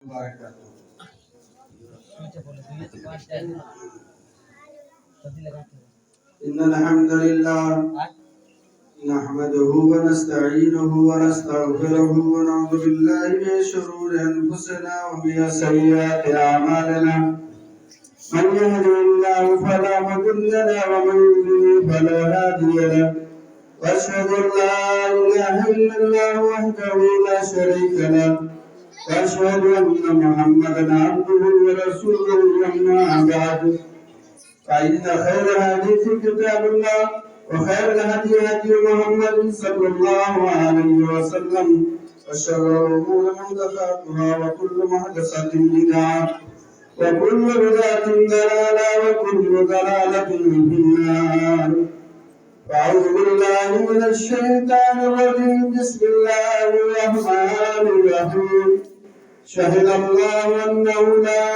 وبركاته. إن الحمد لله نحمده ونستعينه ونستغفره ونعوذ بالله من شرور أنفسنا ومن سيئات أعمالنا. من يهده الله فلا مضل له ومن يضلل فلا هادي له. وأشهد أن لا إله إلا الله وحده لا شريك له وأشهد أن محمدا عبده ورسوله. أما بعد فإن خير الحديث كتاب الله وخير الهدي هدي محمد صلى الله عليه وسلم وشر الأمور محدثاتها وكل محدثة بدعة وكل بدعة ضلالة وكل ضلالة في النار. أعوذ بالله من الشيطان الرجيم. بسم الله الرحمن الرحيم. شهد الله أنه لا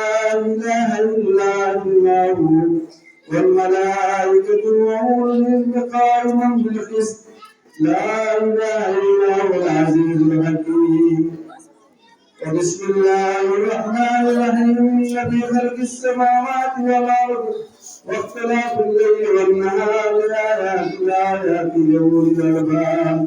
إله إلا هو والملائكة وأولو العلم قائما بالقسط لا إله إلا هو العزيز الحكيم. وبسم الله الرحمن الرحيم. إن في خلق السماوات والأرض واختلاف الليل والنهار لآيات لأولي الألباب.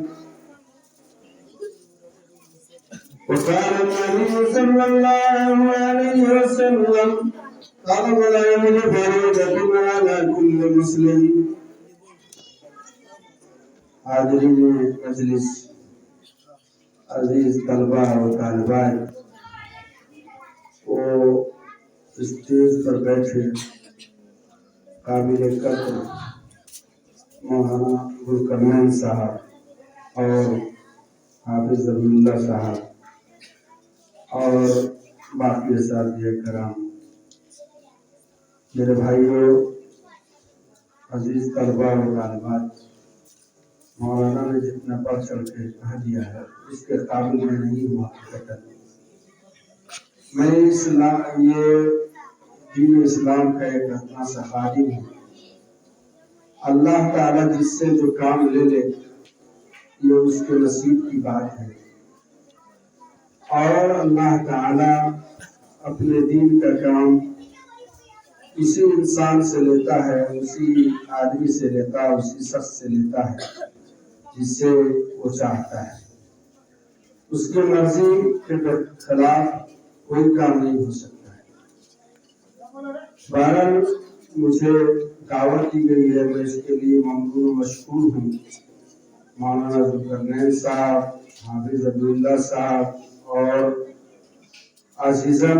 وقال النبي صلى الله عليه وسلم طلب العلم فريضة على كل مسلم. حاضرین مجلس، عزیز طلبہ و طالبات، وہ اسٹیج پر بیٹھے قابل قدر مولانا ذوالقرنین صاحب اور حافظ اللہ صاحب اور باقی اساتذہ کرام، میرے بھائیوں، عزیز طلبہ و طالبات، مولانا نے جتنا پڑھ چڑھ کے کہہ دیا ہے اس کے قابل میں نہیں ہوا حقیقت. میں یہ دین اسلام کا ایک اپنا سا خادم ہوں. اللہ تعالیٰ جس سے جو کام لے لے یہ اس کے نصیب کی بات ہے، اور اللہ تعالیٰ اپنے دین کا کام اسی انسان سے لیتا ہے، اسی آدمی سے لیتا ہے، اسی شخص سے لیتا ہے جس سے وہ چاہتا ہے. اس کی مرضی کے خلاف کوئی کام نہیں ہو سکتا ہے. بہرحال مجھے دعوت دی گئی ہے، میں اس کے لیے ممنون و مشکور ہوں. مولانا ذوالقرنین صاحب، حافظ اللہ صاحب اور عزیزم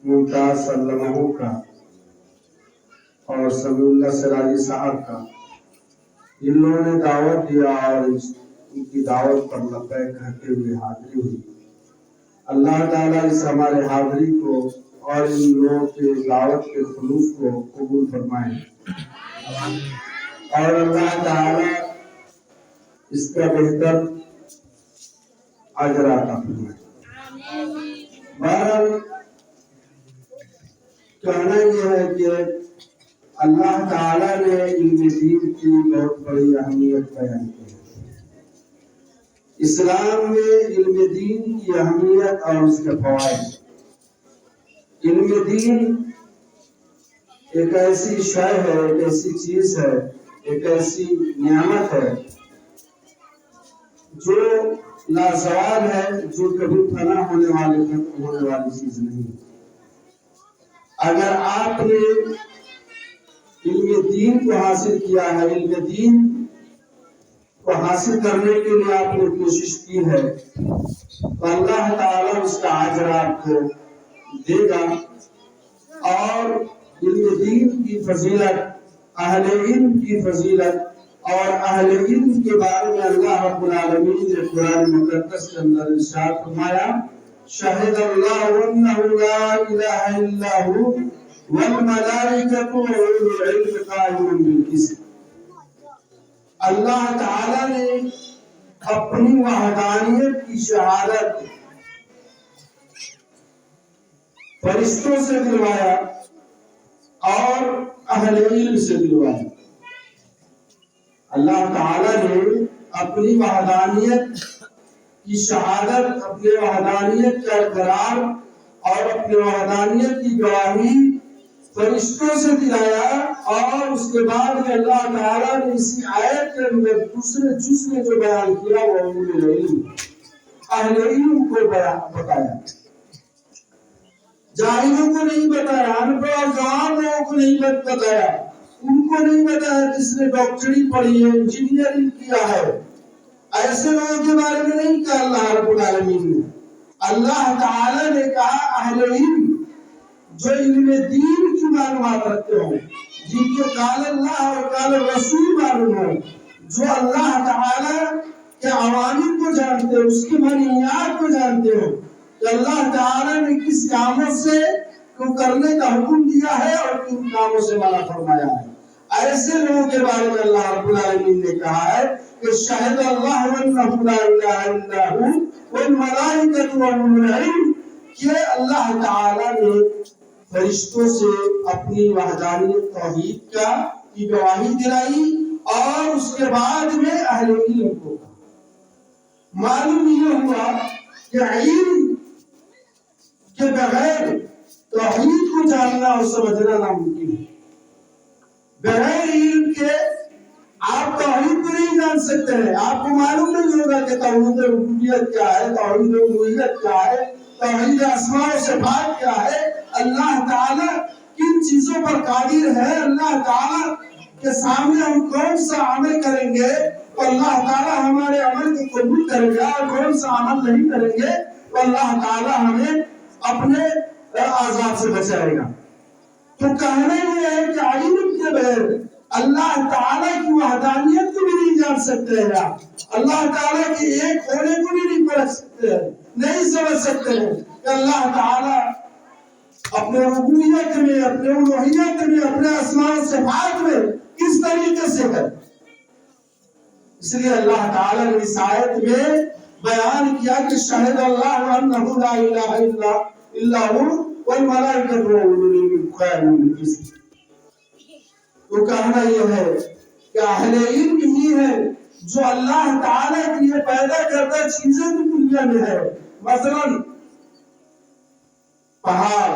ممتاز سلمہ کا اور سمیع اللہ سراجی صاحب کا، ان لوگوں نے دعوت دیا اور ان کی دعوت پر لبیک کہتے ہوئے حاضری ہوئی. اللہ تعالیٰ اس ہمارے حاضری کو اور ان لوگوں کے دعوت کے خلوص کو قبول فرمائے اور اللہ تعالیٰ اس کا بہتر اجر عطا فرمائے. بہرحال کہنا یہ ہے کہ اللہ تعالیٰ نے علم دین کی بہت بڑی اہمیت بیان کی ہے. اسلام میں علم دین کی اہمیت اور اس کے فوائد. علم دین ایک ایسی شے ہے، ایک ایسی چیز ہے، ایک ایسی نعمت ہے جو لازوال ہے، جو کبھی فنا ہونے والی چیز نہیں. اگر آپ نے علم دین کو حاصل کیا ہے، علم دین کو حاصل کرنے کے لیے آپ نے کوشش کی ہے، تو اللہ تعالیٰ اس کا اجر آپ کو دے گا. اور علم دین کی فضیلت، اہل علم کی فضیلت اور اہل علم کے بارے میں اللہ رب العالمین نے قرآن مقدس کے اندر ارشاد فرمایا، شہد اللہ انہ لا الہ الا ہو والملائکۃ وأولو العلم قائما بالقسط. اللہ تعالیٰ نے اپنی وحدانیت کی شہادت فرشتوں سے دلوایا اور اہل علم سے دلوایا. اللہ تعالیٰ نے اپنی وحدانیت کی شہادت، اپنے وحدانیت کا اقرار اپنے وحدانیت کی گواہی فرشتوں سے دلایا، اور اس کے بعد میں اللہ تعالیٰ نے اسی آیت کے اندر دوسرے جز میں جو بیان کیا وہ اہل علم کو بتایا، جاہلوں کو نہیں بتایا، انپڑھ اور جوان لوگوں کو نہیں بتایا، ان کو نہیں بتایا جس نے ڈاکٹری پڑھی ہے، انجینئرنگ کیا ہے، ایسے لوگوں کے بارے میں نہیں کہا اللہ رب العالمین نے۔ اللہ تعالیٰ نے کہا اہل علم جو علم دین کی معلومات رکھتے ہوں، جن کو قال اللہ اور قال رسول معلوم ہو، جو اللہ تعالیٰ کے عوامر کو جانتے ہو، اس کی منہیات کو جانتے ہو کہ اللہ تعالیٰ نے کس کاموں سے کو کرنے کا حکم دیا ہے اور کن کاموں سے منع فرمایا ہے، ایسے لوگوں کے بارے میں اللہ رب العالمین نے کہا ہے کہ شہد اللہ انہ لا الہ الا ہو والملائکۃ واولو العلم، کہ اللہ تعالیٰ نے فرشتوں سے اپنی وحدانیت توحید کی گواہی دلائی، اور اس کے بعد میں اہل علم کو کہا۔ معلوم یہ ہوا کہ علم کے بغیر توحید کو جاننا اور سمجھنا ناممکن ہے۔ بغیر علم کے آپ توحید کو نہیں جان سکتے ہیں، آپ کو معلوم نہیں ہوگا کہ توحید ربوبیت کیا ہے، توحید الوہیت کیا ہے، توحید اسماء و صفات کیا ہے، اللہ تعالیٰ کن چیزوں پر قادر ہے، اللہ تعالیٰ کے سامنے ہم کون سا عمل کریں گے تو اللہ تعالیٰ ہمارے عمل کو قبول کرے گا، اور کون سا عمل نہیں کریں گے تو اللہ تعالیٰ ہمیں اپنے عذاب سے بچائے گا۔ تو کہنا یہ ہے کہ علم کے بغیر اللہ تعالیٰ کی وحدانیت کو بھی نہیں جان سکتے ہیں، آپ اللہ تعالیٰ کے ایک ہونے کو بھی نہیں پرکھ سکتے ہیں، نہیں سمجھ سکتے ہیں کہ اللہ تعالیٰ اپنے ربوبیت میں، اپنے الوہیت میں، اپنے اسماء و صفات میں کس طریقے سے ہے۔ اس لیے اللہ تعالیٰ نے اس آیت میں بیان کیا کہ شہد اللہ انہ لا الہ الا ہو والملائکۃ واولو العلم قائما بالقسط۔ تو کہنا یہ ہے کہ اہل علم ہی ہے جو اللہ تعالیٰ کی یہ پیدا کردہ چیزیں بھی دنیا میں ہے، پہاڑ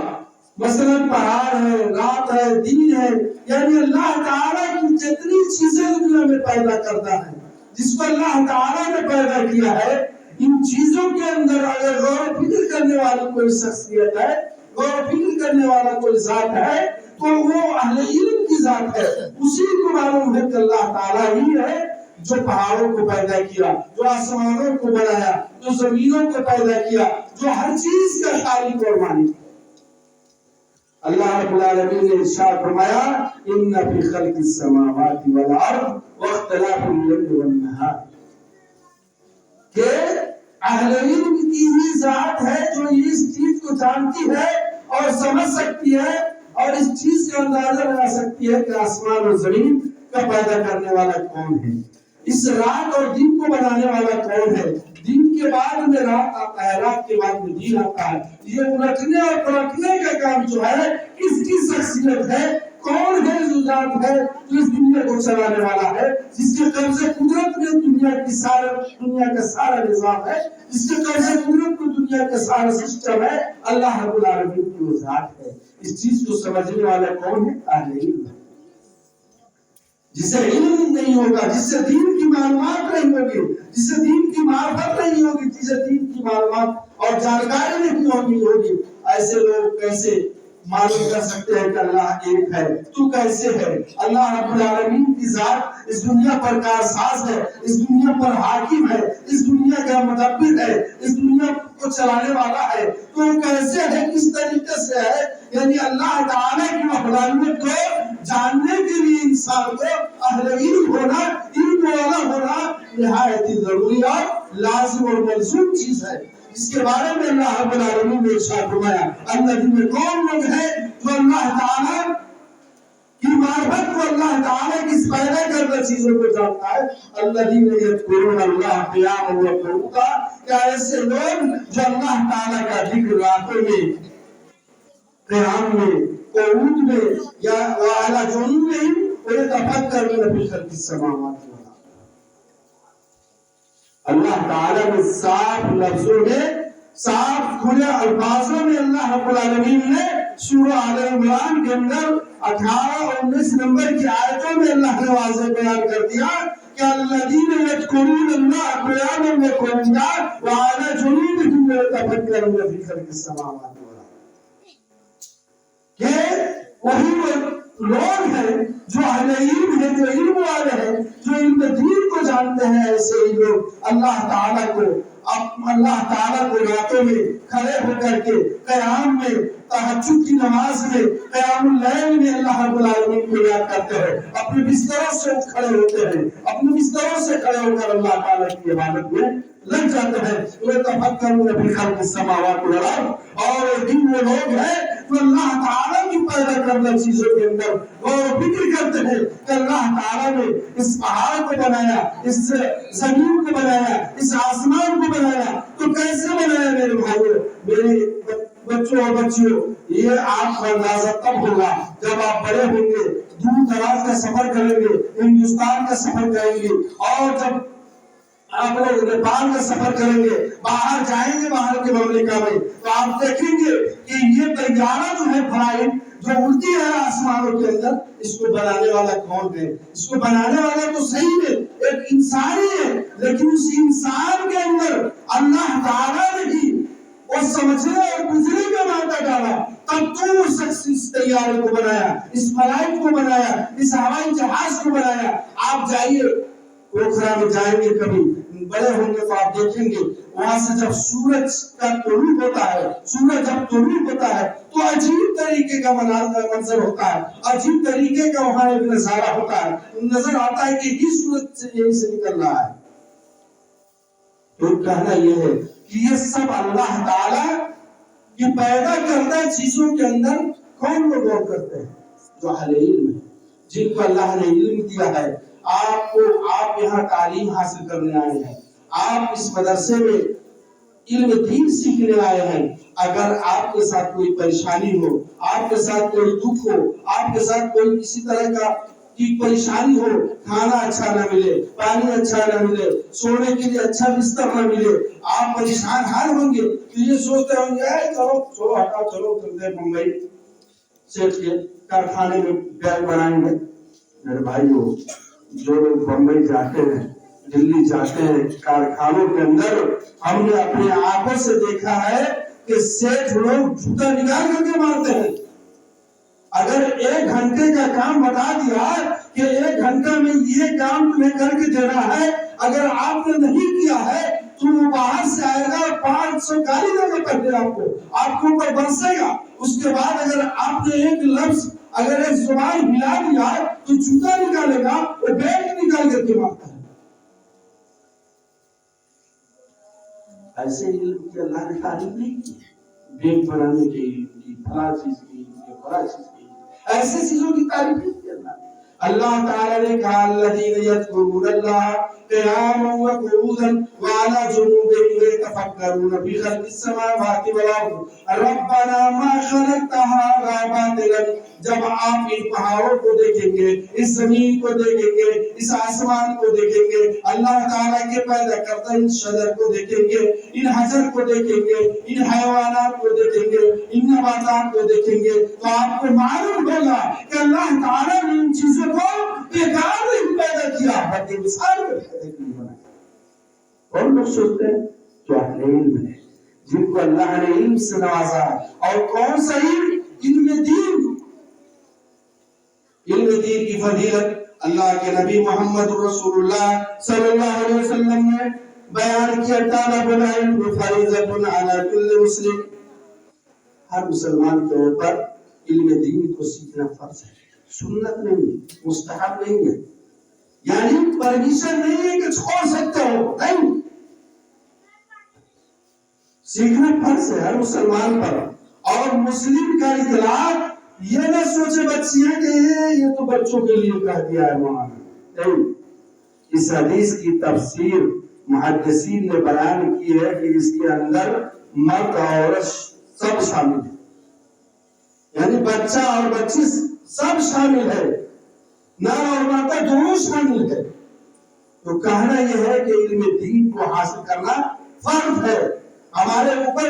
ہے، رات ہے، دن ہے، یعنی اللہ تعالیٰ کی جتنی چیزیں دنیا میں پیدا کرتا ہے، جس کو اللہ تعالیٰ نے پیدا کیا ہے، ان چیزوں کے اندر اگر غور و فکر کرنے والی کوئی شخصیت ہے، غور و فکر کرنے والا کوئی ذات ہے تو وہ اہل علم کی ذات ہے۔ اسی کو معلوم ہے کہ اللہ تعالیٰ ہی ہے جو پہاڑوں کو پیدا کیا، جو آسمانوں کو بنایا، جو زمینوں کو پیدا کیا، جو ہر چیز کا خالق اور مالک ہے۔ اللہ رب العالمین نے ارشاد فرمایا ان فی خلق السماوات والارض واختلاف اللیل والنہار، کہ اہل علم کی ہی ذات ہے جو اس چیز کو جانتی ہے اور سمجھ سکتی ہے اور اس چیز کا اندازہ لگا سکتی ہے کہ آسمان اور زمین کا پیدا کرنے والا کون ہے، اس رات اور دن کو بنانے والا کون ہے، دن کے بعد میں رات آتا ہے، رات کے بعد میں دن آتا ہے، یہ الٹنے اور پلٹنے کا کام جو ہے اس کی شخصیت ہے، کون ہے جو ذات ہے جو اس دنیا کو چلانے والا ہے، جس کے قبضے قدرت میں دنیا کا سارا نظام ہے، جس کے قبضے قدرت میں دنیا کا سارا سسٹم ہے، اللہ رب العالمین کی وہ ذات ہے۔ اس چیز کو سمجھنے والا کون ہے؟ اہل علم ہے۔ جسے علم نہیں ہوگا، جس سے دین کی معلومات نہیں ہوگی، جس سے دین کی معرفت نہیں ہوگی، جسے دین کی معلومات اور جانکاری نہیں ہوگی، ایسے لوگ کیسے معلوم کر سکتے ہیں کہ اللہ ایک ہے؟ تو کیسے ہے؟ اللہ رب العالمین کی ذات اس دنیا پر کارساز ہے، اس دنیا پر حاکم ہے، اس دنیا کا مدبر ہے، اس دنیا کو چلانے والا ہے، تو وہ کیسے ہے، کس طریقے سے ہے؟ یعنی اللہ تعالیٰ کی وحدانیت کو جاننے کے لیے انسان کو اہل علم ہونا، علم والا ہونا نہایت ضروری اور لازم اور ملزوم چیز ہے، جس کے بارے میں اللہ رب العالمین نے ارشاد فرمایا الذین کون لوگ ہیں جو اللہ تعالیٰ کی معرفت کو، اللہ تعالیٰ کی پیدا کردہ چیزوں کو جانتا ہے، الذین یذکرون اللہ قیاما وقعودا، کیا ایسے لوگ جو اللہ تعالیٰ کا ذکر راتوں میں، قیام میں، قعود میں یا وعلی جنوبہم ویتفکرون فی خلق السماوات والارض، اللہ تعالیٰ نے صاف لفظوں میں صاف کھلے الفاظوں میں اللہ رب العالمین نے سورہ آل عمران کے اندر 18 اور 19 نمبر کی آیتوں میں اللہ نے واضح بیان کر دیا کہ الذین یذکرون اللہ قیاما وقعودا وعلی جنوبہم ویتفکرون فی خلق السماوات والارض، کہ وہی لوگ ہیں جو اہل علم ہیں، جو علم والے ہیں، جو علم دین کو جانتے ہیں، ایسے ہی لوگ اللہ تعالیٰ کو راتوں میں کھڑے ہو کر کے قیام میں، تہجد کی نماز میں، قیام اللیل میں اللہ رب العالمین کو یاد کرتے ہیں، اپنے بستروں سے کھڑے ہوتے ہیں، اپنے بستروں سے کھڑے ہو کر اللہ تعالیٰ کی عبادت میں لگ جاتے ہیں۔ وَيَتَفَكَّرُونَ فِي خَلْقِ السَّمَاوَاتِ وَالْأَرْضِ، اور دن وہ لوگ ہیں جو اللہ تعالیٰ کی پیدا کردہ چیزوں کے اندر غور و فکر کرتے ہیں کہ اللہ تعالیٰ نے اس پہاڑ کو بنایا، اس زمین کو بنایا، اس آسمان کو بنایا، تو کیسے بنایا میرے بھائیوں، میرے بچوں اور بچیوں؟ یہ آپ کا اندازہ تب ہوگا جب آپ بڑے ہوں گے، دور دراز کا سفر کریں گے، ہندوستان کا سفر کریں گے، اور جب آپ لوگ نیپال کا سفر کریں گے، باہر جائیں گے، باہر کے مملکہ میں، تو آپ دیکھیں گے کہ یہ طیارہ جو ہے فلائٹ جو اڑتی ہے آسمانوں کے اندر، اس کو بنانے والا کون ہے؟ اس کو بنانے والا تو صحیح ہے ایک انسان ہی ہے، لیکن اس انسان کے اندر اللہ تعالیٰ نے بھی وہ سمجھنے اور گزرے کا مادہ ڈالا، تب تو اس شخص اس طیارے کو بنایا، اس فلائٹ کو بنایا، اس ہوائی جہاز کو بنایا۔ آپ جائیے پوکھرا میں جائیں گے، کبھی بڑے ہوں گے تو آپ دیکھیں گے وہاں سے جب سورج کا طلوع ہوتا ہے، سورج جب طلوع ہوتا ہے تو عجیب طریقے کا منظر ہوتا ہے، عجیب طریقے کا وہاں ایک نظارہ ہوتا ہے، نظر آتا ہے کہ یہ سورج سے یہیں سے نکل رہا ہے۔ تو کہنا یہ ہے کہ یہ سب اللہ تعالیٰ کی پیدا کردہ چیزوں کے اندر کون لوگ غور کرتے ہیں؟ جو اہل علم ہے، جن کو اللہ نے علم دیا ہے۔ آپ یہاں تعلیم حاصل کرنے آئے ہیں، آپ اس مدرسے میں علم دین سیکھنے آئے ہیں۔ اگر آپ کے ساتھ کوئی پریشانی ہو، آپ کے ساتھ کوئی دکھ ہو، آپ کے ساتھ کوئی کسی طرح کی پریشانی ہو، کھانا اچھا نہ ملے، پانی اچھا نہ ملے، سونے کے لیے اچھا بستر نہ ملے، آپ پریشان حال ہوں گے تو یہ سوچتے ہوں گے چلو ہٹا، چلو چلتے ہیں بمبئی سیٹ کے کارخانے میں بیگ بنائیں گے۔ میرے بھائیو، جو لوگ بمبئی جاتے ہیں، دلی جاتے ہیں، کارخانوں کے اندر ہم نے اپنے آنکھوں سے دیکھا ہے کہ سیٹ لوگ جوتا نکال کر کے مارتے ہیں۔ اگر 1 گھنٹے کا کام بتا دیا کہ 1 گھنٹہ میں یہ کام تمہیں کر کے دینا ہے، اگر آپ نے نہیں کیا ہے تو وہ باہر سے آئے گا، 500 گالی دے گا، پہلے آپ کو اوپر برسے گا۔ اس کے بعد اگر آپ نے ایک لفظ، اگر ایک زبان ہلا دیا تو جوتا نکالے گا، وہ بیٹ نکال کر کے مارتا ہے۔ ایسے علم کی اللہ نے تعریف نہیں کی، بیٹ بنانے کے علم کی، فلاں چیز کی، فلاں چیز کی، ایسے چیزوں کی تعریف نہیں کی اللہ نے۔ اللہ تعالیٰ نے کہا الذین یذکرون اللہ قیاما وقعودا وعلی جنوبہم یتفکرون فی خلق السماوات والارض ربنا ما خلقت ھذا باطلا۔ جب آپ ان پہاڑوں کو دیکھیں گے، اس زمین کو دیکھیں گے، اس آسمان کو دیکھیں گے، اللہ تعالیٰ کے پیدا کردہ ان شجر کو دیکھیں گے، ان حجر کو دیکھیں گے، ان حیوانات کو دیکھیں گے، ان نباتات کو دیکھیں گے، تو آپ کو معلوم ہوگا کہ اللہ تعالیٰ نے ان چیزوں کو بیکار نہیں پیدا کیا، بلکہ مثال میں پیدا کیا۔ اور لوگ سوچتے ہیں جو اہل علم ہے، جن کو اللہ نے علم سے نوازا، اور کون سا علم؟ علم دین۔ علم دین کی فضیلت اللہ کے نبی محمد رسول اللہ صلی اللہ علیہ وسلم نے بیان کیا۔ طالب العلم فریضۃ علی کل مسلم، ہر مسلمان کے اوپر علم دین کو سیکھنا فرض ہے، سنت نہیں ہے، مستحب نہیں ہے، یعنی پرمیشن نہیں ہے کہ چھوڑ سکتے ہو، نہیں، سیکھنا فرض ہے ہر مسلمان پر۔ اور مسلم کا اطلاق یہ نہ سوچے بچیاں کہ یہ تو بچوں کے لیے کہہ دیا ہے مولانا، نہیں، اس حدیث کی تفسیر محدثین نے بیان کی ہے کہ اس کے اندر مرد اور عورت سب شامل ہے، یعنی بچہ اور بچی سب شامل ہے، نر اور مادہ دونوں شامل ہے۔ تو کہنا یہ ہے کہ علم دین کو حاصل کرنا فرض ہے۔ ہمارے اوپر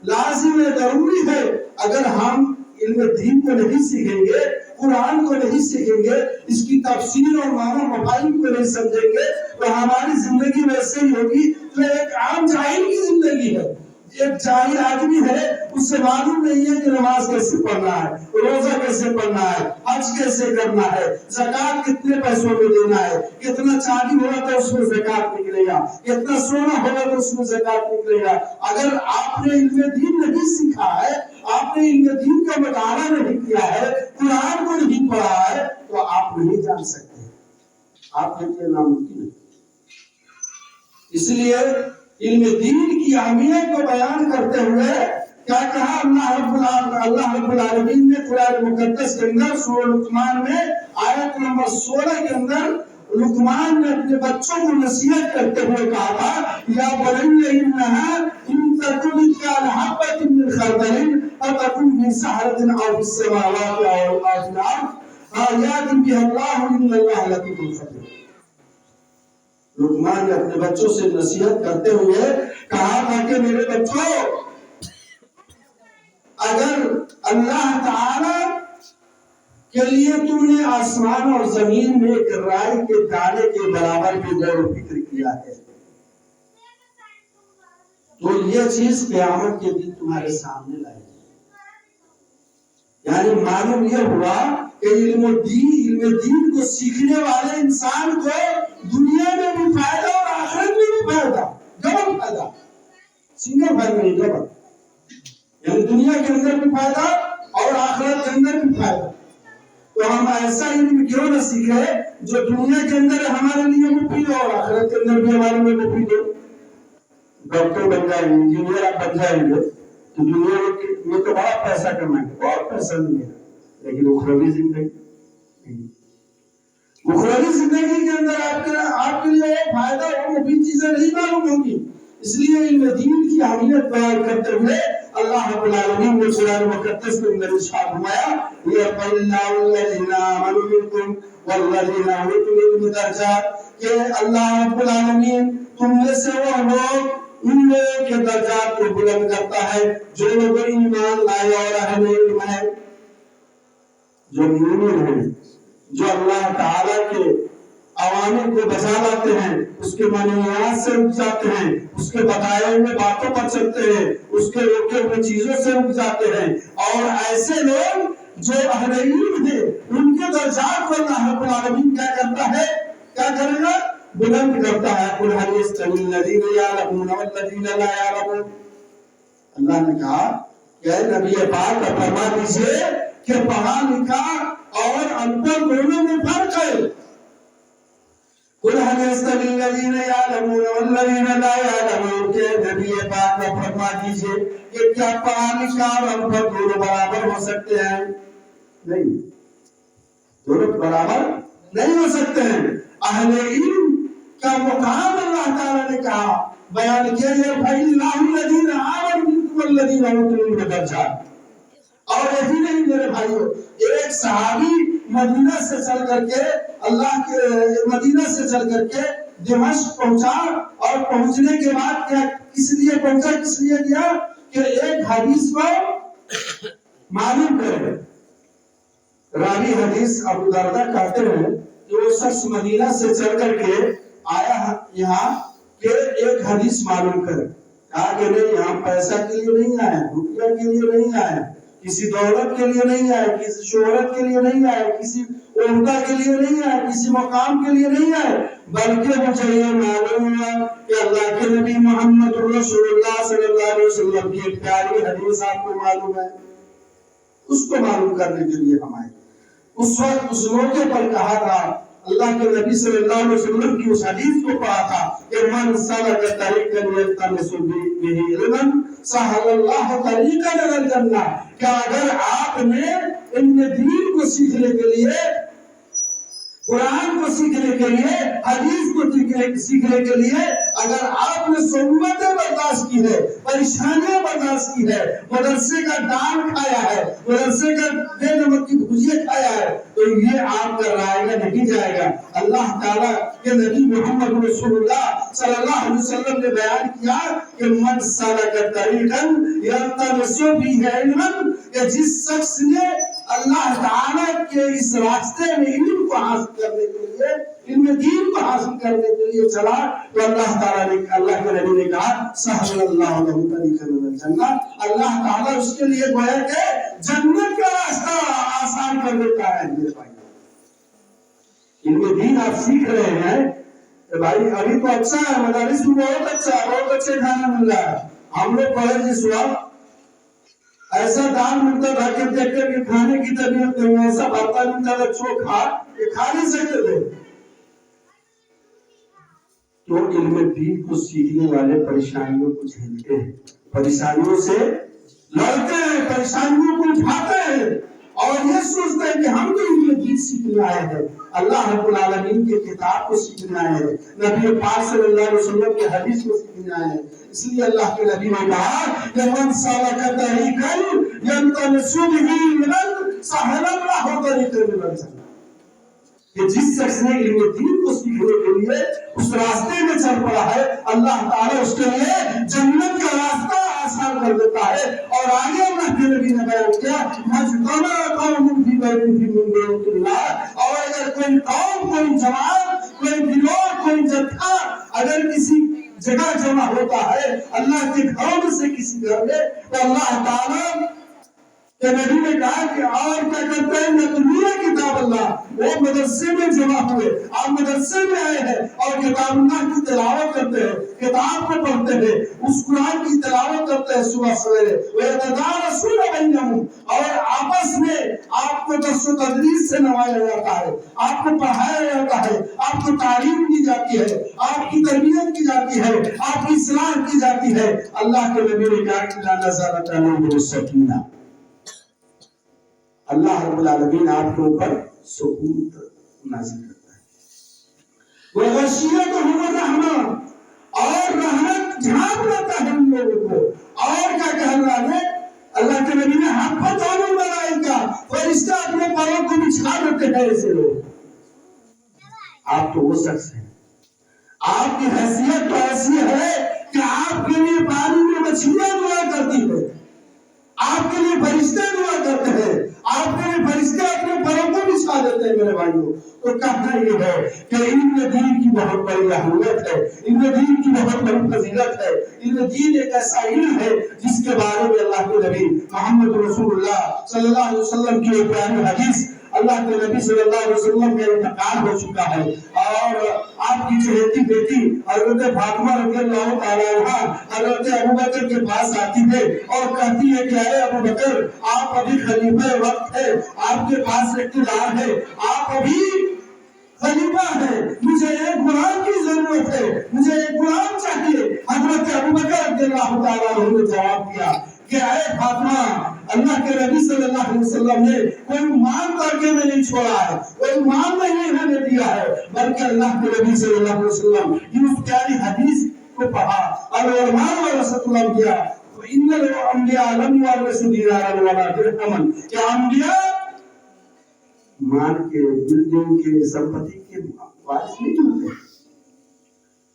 لازم ہے، ضروری ہے، اگر ہم علم دین کو نہیں سیکھیں گے، قرآن کو نہیں سیکھیں گے، اس کی تفسیر اور معنی مفاہیم کو نہیں سمجھیں گے، تو ہماری زندگی ویسے ہی ہوگی جو ایک عام جاہل کی زندگی ہے۔ ایک جاہل آدمی ہے، اس سے معلوم نہیں ہے کہ نماز کیسے پڑھنا ہے، روزہ کیسے پڑھنا ہے، حج کیسے کرنا ہے، زکوٰۃ کتنے پیسوں میں دینا ہے، کتنا چاندی ہوگا تو اس میں زکوٰۃ نکلے گا، کتنا سونا ہوگا تو اس میں زکوٰۃ نکلے گا۔ اگر آپ نے علم دین نہیں سیکھا ہے، آپ نے علم دین کا مطالعہ نہیں کیا ہے، قرآن کو نہیں پڑھا ہے، تو آپ نہیں جان سکتے، آپ کے لیے ناممکن ہے۔ اس لیے علم دین کی اہمیت کو بیان کرتے ہوئے کیا کہا اللہ رب العالمین نے قرآن مقدس کے اندر سورہ لقمان میں آیت نمبر 16 کے اندر لقمان نے اپنے بچوں کو نصیحت کرتے ہوئے کہا تھا، یا بنی انہا ان تکن مثقال حبۃ من خردل فتکن فی صخرۃ او فی السماوات او فی الارض یأتی بها اللہ ان اللہ لطیف خبیر۔ لقمان نے اپنے بچوں سے نصیحت کرتے ہوئے کہا تھا کہ میرے بچوں، اگر اللہ تعالی کے لیے تم نے آسمان اور زمین میں ایک رائی کے دانے کے برابر بھی غور و فکر کیا ہے، تو یہ چیز قیامت کے دن تمہارے سامنے لائے گی۔ یعنی معلوم یہ ہوا کہ علم دین کو سیکھنے والے انسان کو دنیا میں بھی فائدہ اور آخرت میں بھی فائدہ، ڈبل فائدہ، سنگل فائدہ نہیں، ڈبل، یعنی دنیا کے اندر بھی فائدہ اور آخرت کے اندر بھی فائدہ۔ تو ہم ایسا علم کیوں نہ سیکھے جو دنیا کے اندر ہمارے لیے مفید اور آخرت کے اندر بھی ہمارے لیے مفید ہو۔ ڈاکٹر بن جائیں گے، انجینئر آپ بن جائیں گے تو دنیا میں تو بڑا پیسہ کمائیں گے، بہت پیسہ ملے گا، لیکن اخروی زندگی کے اندر آپ کے لیے فائدہ اور مفید چیزیں نہیں معلوم ہوں گی۔ اس لیے علم دین کی اہمیت بیان کرتے ہوئے اللہ رب العالمین نے قرآن مقدس میں اندر ارشاد فرمایا، یرفع اللہ الذین آمنوا منکم والذین اوتوا العلم درجات، کہ اللہ رب العالمین تم میں سے وہ لوگ ان لوگوں کے درجات کو بلند کرتا ہے جو لوگ ایمان لائے اور اہل علم ہے، جو مومن ہیں، جو اللہ تعالیٰ کے عوامر کو بجا لاتے ہیں، اس کے منہیات سے رک جاتے ہیں، اس کے بتائے ہوئے باتوں پر چلتے ہیں، اس کے روکے ہوئے چیزوں سے رک جاتے ہیں۔ اور ایسے لوگ جو اہل علم ہیں ان کے درجات کو اللہ رب العالمین کیا کرتا ہے، کیا کرے گا، بلند کرتا ہے۔ قل هل يستوي الذين يعلمون والذين لا يعلمون، اللہ نے کہا کہ اے نبی پاک فرما دیجئے کہ پڑھا لکھا اور ان پڑھ دونوں میں فرق ہے۔ قل هل يستوي الذين يعلمون والذين لا يعلمون، کہ نبی پاک فرما دیجئے کہ کیا پڑھا لکھا اور ان پڑھ دونوں برابر ہو سکتے ہیں؟ نہیں، دونوں برابر نہیں ہو سکتے ہیں۔ اہل علم کا مقام اللہ تعالیٰ نے کہا بیان کیا ہے، فَإِلَّهُ الَّذِينَ آمَنُوا مِنكُمْ وَالَّذِينَ أُوتُوا الْعِلْمَ دَرَجَاتٍ۔ اور یہی نہیں میرے بھائیو، ایک صحابی مدینہ سے چل کر کے دمشق پہنچا، اور پہنچنے کے بعد کیا کس لیے پہنچا، کس لیے کیا کہ ایک حدیث کو معلوم کرے۔ راوی حدیث ابو دردہ کہتے ہیں کہ وہ شخص مدینہ سے چل کر کے آیا یہاں کہ ایک حدیث معلوم کرے۔ کہا کہ نہیں، یہاں پیسہ کے لیے نہیں آیا، روپیہ کے لیے نہیں آیا، کسی دولت کے لیے نہیں آیا، کسی شہرت کے لیے نہیں آیا، کسی عہدہ کے لیے نہیں آیا، کسی مقام کے لیے نہیں آیا، بلکہ مجھے یہ معلوم ہوا کہ اللہ کے نبی محمد رسول اللہ صلی اللہ علیہ وسلم کی ایک پیاری حدیث آپ کو معلوم ہے، اس کو معلوم کرنے کے لیے ہم آئے۔ اس وقت اس موقع پر کہا تھا، اللہ کے نبی صلی اللہ علیہ وسلم کی اس حدیث کو پڑھا تھا کہ من سلک طریقا یلتمس بہ علما سہل اللہ طریقا الی الجنہ، کہ اگر آپ نے علم دین کو سیکھنے کے لیے قرآن کو سیکھنے کے لیے، حدیث کو سیکھنے کے لیے اگر آپ نے صعوبتیں برداشت کی ہے، پریشانیاں برداشت کی ہے، مدرسے کا ڈانٹ کھایا ہے، مدرسے کا بے نمک کی بھجیاں کھایا ہے، تو یہ آپ کا رائے گا نہیں جائے گا۔ اللہ تعالیٰ کے نبی محمد رسول اللہ صلی اللہ علیہ وسلم نے بیان کیا کہ من سلک طریقا یلتمس فیہ علما، کہ جس شخص نے اللہ تعالیٰ کے اس راستے میں علم کو حاصل کرنے کے لیے، علم دین کو حاصل کرنے کے لیے چلا، تو اللہ تعالیٰ نے، اللہ کے نبی نے کہا سہل اللہ لہ طریقا من الجنہ، اللہ تعالیٰ اس کے لیے گویا کہ جنت کا راستہ آسان کر دیتا ہے۔ میرے بھائی، علم دین آپ سیکھ رہے ہیں کہ بھائی ابھی تو اچھا ہے، مدارس میں بہت اچھا ہے، بہت اچھے کھانا مل رہا ہے۔ ہم لوگ پڑھے جس وقت ایسا دال ملتا تھا کہ دیکھ کر کے کھانے کی طبیعت نہیں، ایسا بھرتا ملتا تھا چوکھا کہ کھا نہیں سکتے تھے۔ تو علم دین کو سیکھنے والے پریشانیوں کو جھیلتے ہیں، پریشانیوں سے لڑتے ہیں، پریشانیوں کو اٹھاتے ہیں، اور یہ سوچتے ہیں کہ ہم تو علم دین سیکھنے آئے ہیں، اللہ رب العالمین کے کتاب کو سیکھنے آئے ہیں، نبی پاک صلی اللہ علیہ وسلم کے حدیث کو سیکھنے آئے ہیں۔ اس لیے اللہ کے نبی نے کہا کہ من سلک طریقا یلتمس فیہ علما سہل اللہ طریقا من الجنہ، کہ جس شخص نے علم دین کو سیکھنے کے لیے اس راستے میں چل پڑا ہے، اللہ تعالیٰ اس کے لیے جنت کا راستہ آسان کر دیتا ہے۔ اور آگے اللہ کے نبی نے بیان کیا مجتمع قوم فی بیت من بیوت اللہ، اور اگر کوئی قوم، کوئی جماعت، کوئی گروہ، کوئی جتھا اگر کسی جگہ جمع ہوتا ہے اللہ کے گھروں میں سے کسی گھر میں، تو اللہ تعالیٰ کہ نبی نے کہا کہ اور کیا کرتے ہیں، یتلون کتاب اللہ، وہ مدرسے میں جمع ہوئے، آپ مدرسے میں آئے ہیں اور کتاب اللہ کی تلاوت کرتے ہیں، کتاب کو پڑھتے ہیں، اس قرآن کی تلاوت کرتے ہیں صبح سویرے، وَيَتَدَارَسُونَ بَيْنَهُمْ، اور آپس میں آپ کو درس و تدریس سے نوازا جاتا ہے، آپ کو پڑھایا جاتا ہے، آپ کو تعلیم دی جاتی ہے، آپ کی تربیت کی جاتی ہے، آپ کی اصلاح کی جاتی ہے۔ اللہ کے نبی نے کہا کہ لَا نَزَلَتْ عَلَيْهِمُ السَّكِينَةُ، اللہ رب العالمین آپ کے اوپر سکون نازل کرتا ہے۔ وَغَشِيَتْهُمُ الرَّحْمَةُ، اور رحمت ڈھانپ لیتا ہے ان لوگوں کو۔ اور کیا کہا اللہ کے نبی نے حَفَّتْهُمُ الْمَلَائِکَةُ، فرشتہ اپنے پروں کو بچھا دیتے ہیں ایسے لوگ۔ آپ تو وہ شخص ہیں، آپ کی حیثیت تو ایسی ہے کہ آپ کے لیے پانی میں مچھلیاں دعا کرتی ہے، آپ کے لیے فرشتے دعا کرتے ہیں، آپ کے لیے فرشتے اپنے پروں کو بچھا دیتے ہیں۔ میرے بھائیوں، تو کہنا یہ ہے کہ علم دین کی بہت بڑی اہمیت ہے، علم دین کی بہت بڑی فضیلت ہے۔ علم دین ایک ایسا علم ہے جس کے بارے میں اللہ کے نبی محمد رسول اللہ صلی اللہ علیہ وسلم کی ایک پیاری حدیث، اللہ کے نبی صلی اللہ علیہ وسلم کا انتقال ہو چکا ہے، اور آپ کی چہیتی بیٹی حضرت فاطمہ رضی اللہ تعالیٰ عنہا حضرت ابوبکر کے پاس آتی ہے اور کہتی ہے کہ اے ابوبکر، آپ ابھی خلیفہ وقت ہے، آپ کے پاس اقتدار ہے، آپ ابھی خلیفہ ہے، مجھے ایک غلام کی ضرورت ہے، مجھے ایک غلام چاہیے۔ حضرت ابوبکر رضی اللہ تعالیٰ عنہ نے جواب دیا کہ اے فاطمہ، اللہ کے نبی صلی اللہ علیہ وسلم نے کوئی مال ترکے میں نہیں چھوڑا ہے، کوئی مال نہیں ہمیں دیا ہے، بلکہ اللہ کے نبی صلی اللہ علیہ وسلم یہ اس پیاری حدیث کو پڑھا، العلماء ورثۃ الانبیاء وان الانبیاء لم یورثوا دینارا ولا درہما، کہ انبیاء مال کے، بلڈنگ کے، سمپتی کے وارث نہیں ہوتے،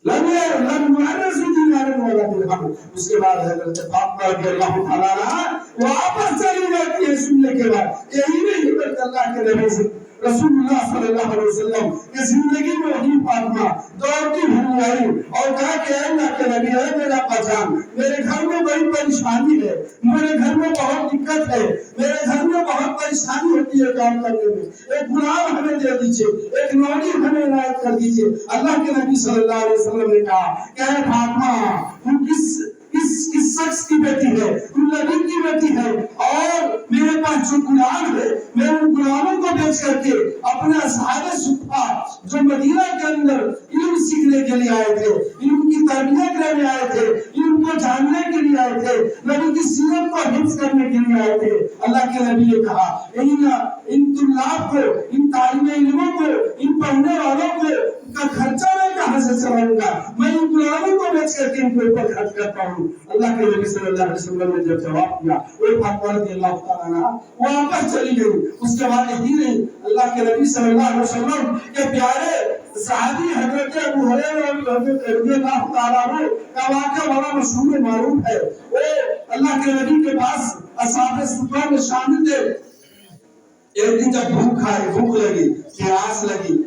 لم یورثوا دینارا ولا درہما۔ اس کے بعد حضرت فاطمہ رضی اللہ تعالیٰ عنہا واپس چلی جاتی ہے سننے کے بعد، یہی نہیں بلکہ اللہ کے نبی سے رسول اللہ صلی اللہ علیہ وسلم کی زندگی میں وہی فاطمہ دوڑتی ہوئی آئی اور کہا کہ اے اللہ کے نبی، اے میرا پہچان، میرے گھر میں بڑی پریشانی ہے، میرے گھر میں بہت دقت ہے، میرے گھر میں بہت پریشانی ہوتی ہے کام کرنے میں، ایک غلام ہمیں دے دیجیے، ایک نوکری ہمیں عنایت کر دیجیے۔ اللہ کے نبی صلی اللہ علیہ وسلم نے کہا کہ اے فاطمہ، تم اس شخص کی بیٹی ہے، ان نبی کی بیٹی ہے، اور میرے پاس جو غلام ہے میں ان غلاموں کو بیچ کر کے اپنے اصحاب صفا جو مدینہ کے اندر علم سیکھنے کے لیے آئے تھے، علم کی تربیت لینے آئے تھے، علم کو جاننے کے لیے آئے تھے، نبی کی سیرت کو حفظ کرنے کے لیے آئے تھے، اللہ کے نبی نے کہا ان طلاب کو، ان طالب علموں کو، ان پڑھنے والوں کو کا خرچہ میں کہاں سے چلاؤں گا؟ میں ان غلاموں کو بیچ کر کے ان کے اوپر خرچ کرتا ہوں۔ اللہ کے نبی صلی اللہ علیہ وسلم نے جب جواب دیا، وہ فاطمہ رضی اللہ تعالیٰ عنہا وہ واپس چلی گئی۔ اس کے بعد یہی نہیں، اللہ کے نبی صلی اللہ علیہ وسلم کے پیارے صحابی حضرت ابو ہریرہ رضی اللہ تعالیٰ عنہ کا واقعہ بڑا مشہور معروف ہے۔ وہ اللہ کے نبی کے پاس اصحاب صفا میں شامل تھے۔ ایک دن جب بھوک لگی، پیاس لگی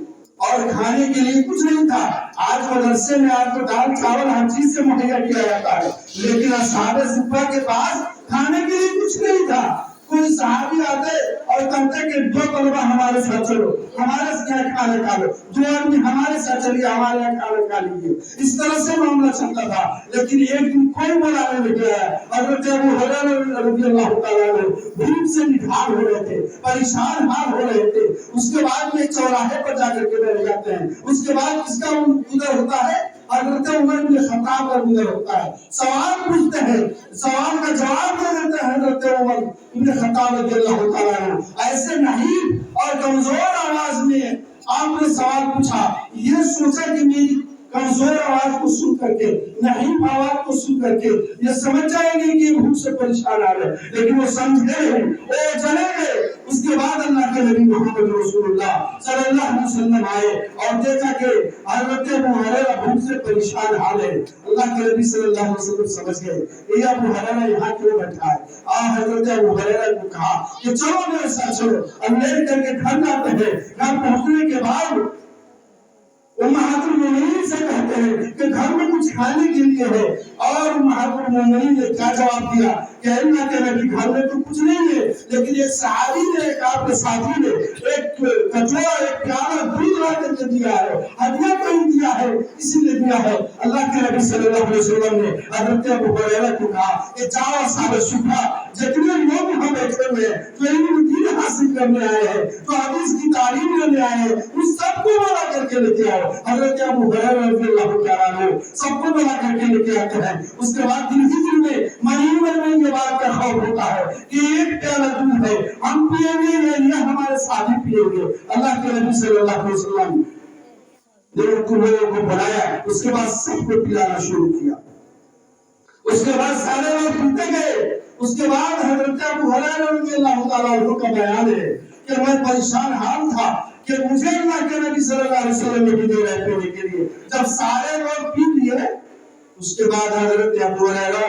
اور کھانے کے لیے کچھ نہیں تھا، آج مدرسے میں آپ کو دال چاول ہر چیز سے مہیا کیا جاتا ہے، لیکن اصحاب صفا کے پاس کھانے کے لیے کچھ نہیں تھا۔ کوئی صحابی آتے اور کہتے کہ دو طلبہ ہمارے ساتھ چلو، ہمارے ساتھ کھانا کھا لو، دو آدمی ہمارے ساتھ چلیے، ہمارے یہاں کھانا کھا لیجیے۔ اس طرح سے معاملہ چلتا تھا، لیکن ایک دن کوئی بلانے نہیں گیا۔ حضرت ابو ہریرہ رضی اللہ تعالیٰ عنہ بھوک سے نڈھال ہو رہے تھے، پریشان حال ہو رہے تھے۔ اس کے بعد میں چوراہے پر جا کر کے بیٹھ جاتے ہیں۔ اس کے بعد اس کا ادھر ہوتا ہے، حضرت عمر بن خطاب کا ادھر ہوتا ہے، سوال پوچھتے ہیں، سوال کا جواب دے دیتے ہیں حضرت عمر بن خطاب رضی اللہ تعالیٰ عنہ۔ ایسے نہیں اور کمزور آواز میں آپ نے سوال پوچھا، یہ سوچا کہ میری کمزور آواز کو سن کر کے، نحیف آواز کو سن کر کے یہ سمجھ جائیں گے کہ یہ بھوک سے پریشان آ رہے، لیکن وہ سمجھے نہیں، وہ چلے گئے۔ اس کے بعد اللہ کے نبی محمد رسول اللہ صلی اللہ علیہ وسلم آئے اور دیکھا کہ حضرت ابو ہریرہ بھوک سے پریشان حال ہے۔ اللہ کے نبی صلی اللہ علیہ وسلم سمجھ گئے یہ ابو ہریرہ یہاں کیوں بیٹھا ہے۔ حضرت ابو ہریرہ کو کہا کہ چلو میرے ساتھ چلو، اب لے کر کے گھر جاتے ہیں۔ گھر پہنچنے کے بعد امہات المومنین سے کہتے ہیں کہ گھر میں کچھ کھانے کے لیے ہے، اور امہات المومنین نے کیا جواب دیا کہ اللہ کے نبی گھر میں تو کچھ نہیں ہے، لیکن ایک صحابی نے، ایک آپ کے ساتھی نے ایک کٹورا، ایک پیالہ دودھ لا کر کے دیا ہے، ہدیہ کہیں دیا ہے، اسی نے دیا ہے۔ اللہ کے نبی صلی اللہ علیہ وسلم نے حضرت ابو ہریرہ کو کہا کہ جاؤ اصحاب صفا جتنے لوگ یہاں بیٹھے ہوئے ہیں جو علم دین حاصل کرنے آئے ہیں، جو حدیث کی تعلیم لینے آئے ہیں، ان سب کو بلا کر کے لے کے آؤ۔ حضرت ابو ہریرہ رضی اللہ تعالیٰ عنہ سب کو بلا کر کے لے کے آتے ہیں۔ اس کے بعد دل ہی دل میں مہینے میں یہ بات کا خوف ہوتا ہے کہ ایک پیالہ دودھ ہے، ہم پیئیں گے یا ہمارے ساتھی پیئیں گے۔ اللہ کے نبی صلی اللہ علیہ وسلم نے ان لوگوں کو بلایا، اس کے بعد سب کو پلانا شروع کیا۔ اس کے بعد سارے لوگ پیتے گئے۔ اس کے بعد حضرت ابو ہریرہ رضی اللہ تعالیٰ عنہ کا بیان ہے کہ میں پریشان حال تھا کہ مجھے اللہ کے نبی صلی اللہ علیہ وسلم نے بھی دے رہے پینے کے لیے۔ جب سارے لوگ پی لیے، اس کے بعد حضرت ابو ہریرہ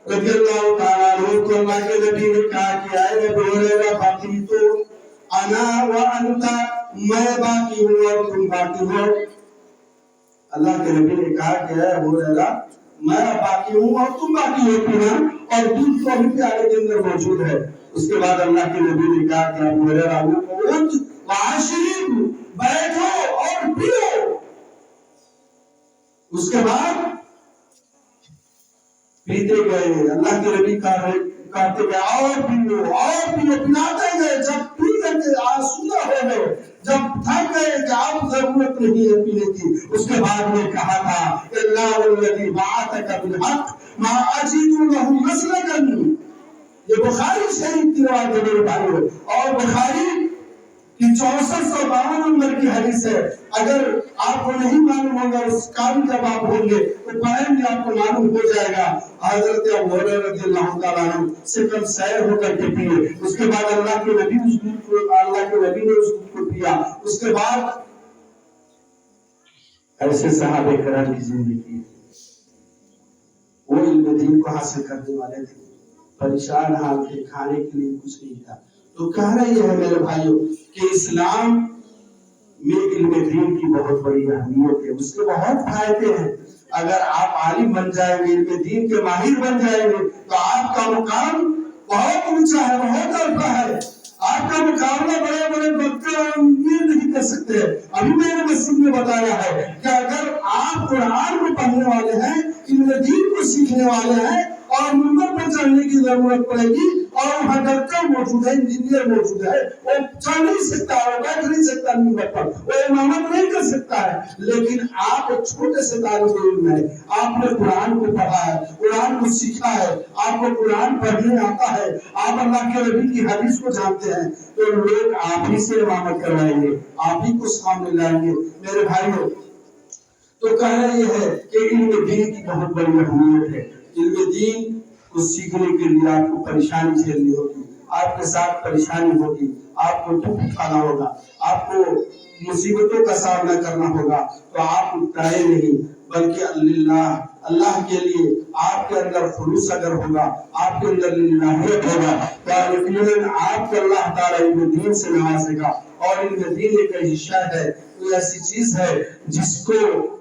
رضی اللہ تعالیٰ عنہ کو اللہ کے نبی نے کہا کہ اے ابو ہریرہ باقی تو انا و انت، میں باقی ہوں اور تم باقی ہو۔ اللہ کے نبی نے کہا کہ اے ابو ہریرہ میں باقی ہوں اور تم باقی ہو پینا، اور دودھ تو ابھی پیالے کے اندر موجود ہے۔ اس کے بعد اللہ کے نبی نے کہا کہ ابو ہریرہ اٹھ واشرب، بیٹھو اور پیو۔ اس کے بعد پیتے گئے، اللہ کے نبی کہتے گئے اور پیو اور پیو، پلاتے گئے۔ جب پی کر کے آسودہ ہو گئے، جب تھک گئے کہ اب ضرورت نہیں ہے پینے کی، اس کے بعد میں کہا تھا اللہ الذی بعثک بالحق ما اجد له مسلکا۔ یہ بخاری شریف کی روایت ہے میرے بھائیو، اور بخاری کی 6452 نمبر کی حدیث ہے۔ اگر آپ کو نہیں معلوم ہوگا، اس کام جب آپ ہوں گے تو پڑھیں گے آپ کو معلوم ہو جائے گا۔ حضرت ابو ہریرہ رضی اللہ تعالیٰ عنہ سے کم سیر ہو کر کے پیے۔ اس کے بعد اللہ کے نبی نے اس دودھ کو پیا۔ اس کے بعد ایسے صحابہ کرام کی زندگی، وہ علم دین کو حاصل کرنے والے تھے، پریشان حال تھے، کھانے کے لیے کچھ نہیں تھا۔ تو کہنا یہ ہے میرے بھائیوں کہ اسلام میں علم دین کی بہت بڑی اہمیت ہے، اس کے بہت فائدے ہیں۔ اگر آپ عالم بن جائیں گے، علم دین کے ماہر بن جائیں گے، تو آپ کا مقام بہت اونچا ہے، بہت عرفہ ہے۔ آپ کا مقابلہ بڑے بڑے ڈاکٹر نہیں کر سکتے۔ ابھی میں نے مسجد میں بتایا ہے کہ اگر آپ قرآن کو پڑھنے والے ہیں، علم دین کو سیکھنے والے ہیں، ڈاکٹر موجود ہے, انجینئر موجود ہے, وہ چل نہیں سکتا, وہ بیٹھ نہیں سکتا منبر پر, وہ امامت نہیں کر سکتا ہے, لیکن آپ ایک چھوٹے سے طالب علم ہے, آپ نے قرآن کو پڑھا ہے, قرآن کو سیکھا ہے, آپ کو قرآن پڑھنے آتا ہے, آپ اللہ کے نبی کی حدیث کو جانتے ہیں, تو لوگ آپ ہی سے امامت کروائیں گے, آپ ہی کو سامنے لائیں گے. میرے بھائیوں, تو کہنا یہ ہے کہ علم دین کی بہت بڑی اہمیت ہے. علم دین کو سیکھنے کے لیے آپ کو پریشانی جھیلنی ہوگی, آپ کے ساتھ پریشانی ہوگی, آپ کو دکھ اٹھانا ہوگا, آپ کو مصیبتوں کا سامنا کرنا ہوگا, تو آپ اٹھائے نہیں, بلکہ اللہ کے لیے آپ کے اندر خلوص اگر ہوگا, آپ کے اندر للہیت ہوگا, تو یقیناً آپ کو اللہ تعالیٰ علم دین سے نوازے گا. اور علم دین ایک ایسی ہے, کوئی ایسی چیز ہے جس کو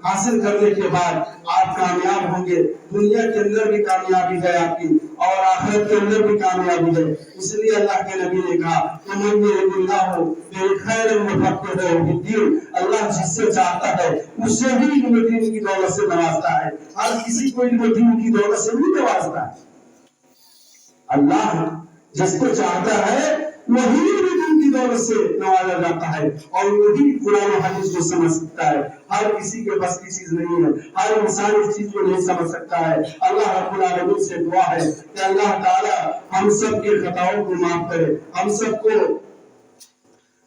حاصل کرنے کے بعد آپ کامیاب ہوں گے. دنیا کے اندر بھی کامیابی ہے آپ کی, اور آخرت کے اندر بھی کامیابی ہے. اس لیے اللہ کے نبی نے کہا کہ من یرد اللہ بخیر یفقہہ فی الدین, اللہ جس سے چاہتا ہے اسے بھی علم دین کی دولت سے نوازتا ہے, ہر کسی کو علم دین کی دولت سے نہیں نوازتا ہے. اللہ جس کو چاہتا ہے وہی علم دین کی دولت سے نوازا جاتا ہے, اور وہی قرآن و حدیث کو سمجھ سکتا ہے. ہر کسی کے بس کی چیز نہیں ہے, ہر انسان اس چیز کو نہیں سمجھ سکتا ہے. اللہ رب العالمین سے دعا ہے کہ اللہ تعالی ہم سب کے خطاؤں کو معاف کرے, ہم سب کو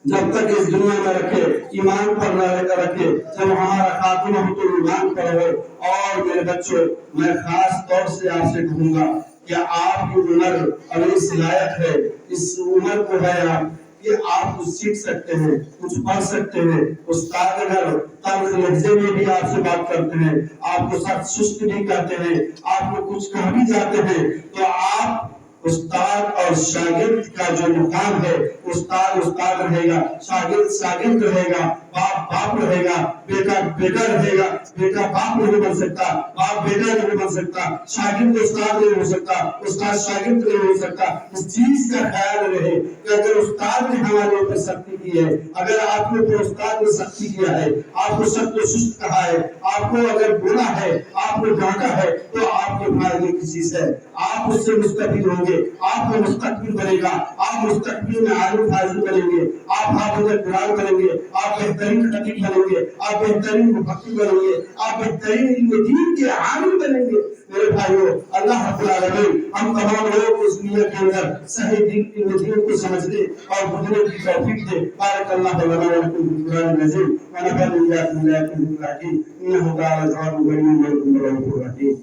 جب تک اس دنیا میں رکھے ایمان پر رکھے, جب ہمارا خاتمہ ہو تو ایمان پر ہو. اور میرے بچوں, میں خاص طور سے آپ سے کہوں گا کہ آپ کی عمر ابھی اس لائق ہے, اس عمر کو ہے آپ کہ آپ کچھ سیکھ سکتے ہیں, کچھ پڑھ سکتے ہیں. استاد اگر تلخ لہجے میں بھی آپ سے بات کرتے ہیں, آپ کو سخت سست بھی کہتے ہیں, آپ کو کچھ کہہ بھی جاتے ہیں, تو آپ استاد اور شاگرد کا جو مقام ہے, استاد استاد رہے گا, شاگرد شاگرد رہے گا, باپ باپ رہے گا, بیٹا بیٹا رہے گا. بیٹا باپ نہیں بن سکتا, باپ بیٹا نہیں بن سکتا, شاگرد استاد نہیں ہو سکتا, استاد شاگرد نہیں ہو سکتا. اس چیز کا خیال رہے کہ اگر استاد نے ہمارے اوپر سختی کی ہے, اگر آپ کے اوپر استاد نے سختی کیا ہے, آپ کو سخت و سست کہا ہے, آپ کو اگر بولا ہے, آپ کو ڈانٹا ہے, تو آپ کے فائدے کی چیز ہے. آپ اس سے مستفید ہوں گے, آپ کو مستقبل بنے گا, آپ مستقبل میں عالم فاضل بنیں گے, آپ حافظ قرآن بنیں گے, آپ بہترین خطیب بنیں گے, آپ بہترین مفتی بنیں گے, آپ بہترین علم دین کے عالم بنیں گے. میرے بھائیوں, اللہ رب العالمین ہم تمام لوگوں کو اس دنیا کے اندر صحیح علم دین کو سمجھنے اور بجھنے کی توفیق دے. بارک اللہ لنا ولکم فی القرآن العظیم ونفعني وإياكم بآيات الحكيم إنه تعالى جواد كريم رؤوف رحيم.